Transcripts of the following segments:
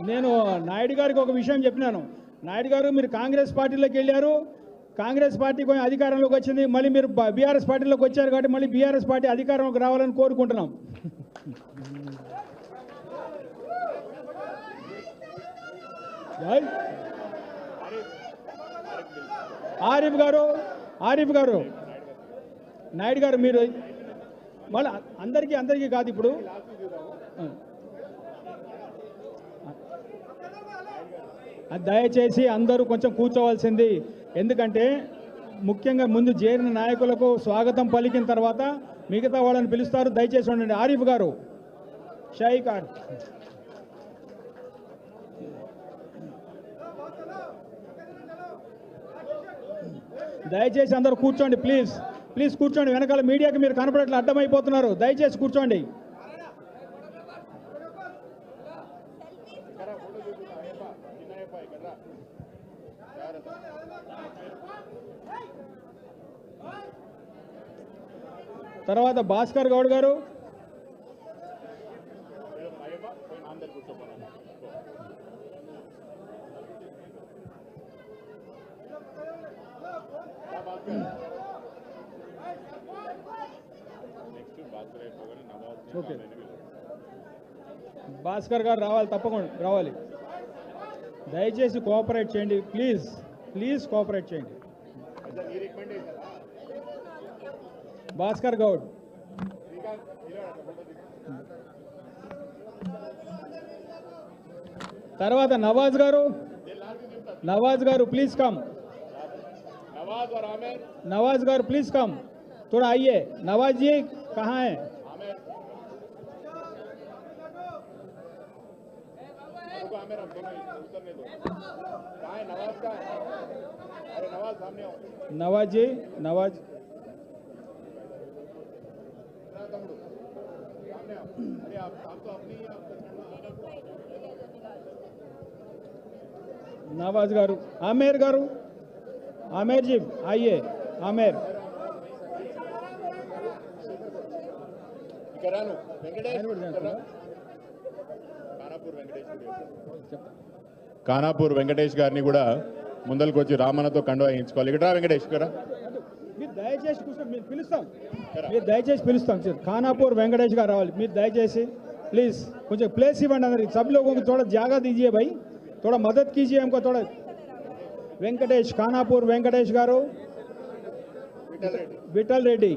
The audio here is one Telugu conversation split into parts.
నేను నాయుడు గారికి ఒక విషయం చెప్పినాను. నాయుడు గారు, మీరు కాంగ్రెస్ పార్టీలోకి వెళ్ళారు, కాంగ్రెస్ పార్టీ కొంచెం అధికారంలోకి వచ్చింది, మళ్ళీ మీరు బీఆర్ఎస్ పార్టీలోకి వచ్చారు కాబట్టి మళ్ళీ బీఆర్ఎస్ పార్టీ అధికారంలోకి రావాలని కోరుకుంటున్నాం. ఆరిఫ్ గారు నాయుడు గారు, మీరు మళ్ళీ అందరికీ కాదు, ఇప్పుడు దయచేసి అందరూ కొంచెం కూర్చోవలసింది. ఎందుకంటే ముఖ్యంగా ముందు చేరిన నాయకులకు స్వాగతం పలికిన తర్వాత మిగతా వాళ్ళని పిలుస్తారు. దయచేసి ఉండండి. ఆరిఫ్ గారు, షాయి ఖాన్, దయచేసి అందరూ కూర్చోండి. ప్లీజ్ కూర్చోండి. వెనకాల మీడియాకి మీరు కనపడట్లు అడ్డమైపోతున్నారు. దయచేసి కూర్చోండి. తర్వాత భాస్కర్ గౌడ్ గారు, ఓకే, భాస్కర్ గారు రావాలి, తప్పకుండా రావాలి. దయచేసి కోఆపరేట్ చేయండి. ప్లీజ్ కోఆపరేట్ చేయండి. భాస్కర్ గౌడ్, తర్వాత నవాజ్ గారు ప్లీజ్ కమ్. नवाज गार प्लीज कम, थोड़ा आइए. नवाज जी कहाँ हैं? नवाज जी, नवाज नवाज गारू, आमेर जी आइए. आमेर, కానాపూర్ వెంకటేష్ గారిని కూడా ముందరికి వచ్చి రామన్నతో కండువా వేయించుకోవాలి. ఇక్కడ వెంకటేష్ గారు మీరు దయచేసి పిలుస్తాం. ఖానాపూర్ వెంకటేష్ గారు రావాలి. మీరు దయచేసి प्लीज కొంచెం ప్లేస్ ఇవ్వండి అందరికి. सब लोगों को थोड़ा जगह दीजिए भाई, थोड़ा मदद कीजिए हमको थोड़ा. వెంకటేష్, ఖానాపూర్ వెంకటేష్ గారు, విఠల్ రెడ్డి,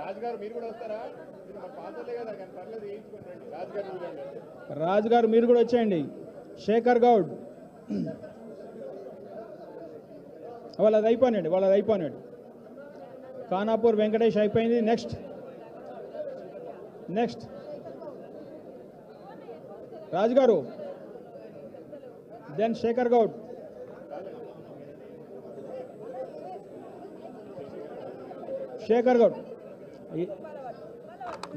రాజు గారు మీరు కూడా వచ్చేయండి. శేఖర్ గౌడ్, వాళ్ళది అయిపోయినాడు. ఖానాపూర్ వెంకటేష్ అయిపోయింది. నెక్స్ట్ రాజు గారు, దెన్ శేఖర్ గౌడ్.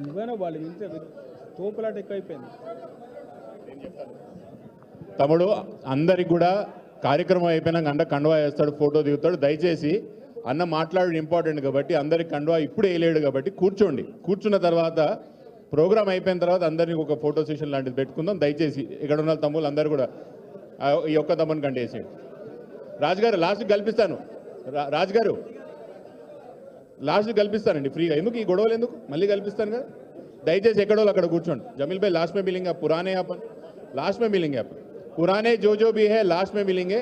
నువ్వేనో వాళ్ళు ఇంతే తోపులాట ఎక్కువైపోయింది. తమ్ముడు అందరికి కూడా కార్యక్రమం అయిపోయినాక కండువా వేస్తాడు, ఫోటో దిగుతాడు. దయచేసి అన్న మాట్లాడడం ఇంపార్టెంట్ కాబట్టి అందరికి కండువా ఇప్పుడు వేయలేడు కాబట్టి కూర్చున్న తర్వాత ప్రోగ్రామ్ అయిపోయిన తర్వాత అందరినీ ఒక ఫోటో సెషన్ లాంటిది పెట్టుకుందాం. దయచేసి ఇక్కడ ఉన్న తమ్ముళ్ళు అందరూ కూడా ఈ ఒక్క తమ్ముని కంటేసేయండి. రాజుగారు లాస్ట్కి కల్పిస్తాను. రాజుగారు లాస్ట్ కల్పిస్తానండి ఫ్రీగా. ఎందుకు ఈ గొడవలు ఎందుకు, మళ్ళీ కల్పిస్తాను కదా. దయచేసి ఎక్కడో అక్కడ కూర్చోండి. జमील भाई लास्ट में मिलेंगे, पुराने अपन लास्ट में मिलेंगे, अपन पुराने जो भी है लास्ट में मिलेंगे.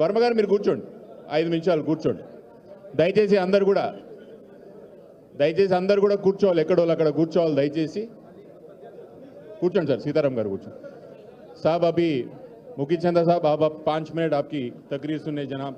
వర్మ గారు మీరు కూర్చోండి, 5 నిమిషాలు కూర్చోండి. దయచేసి అందరు కూడా కూర్చోవాలి. ఎక్కడో అక్కడ కూర్చోవాలి. దయచేసి కూర్చోండి సార్. सीताराम గారు కూర్చోండి. साहब अभी मुखी चंदा साहब आप 5 मिनट आपकी तकरीर सुनने जनाब.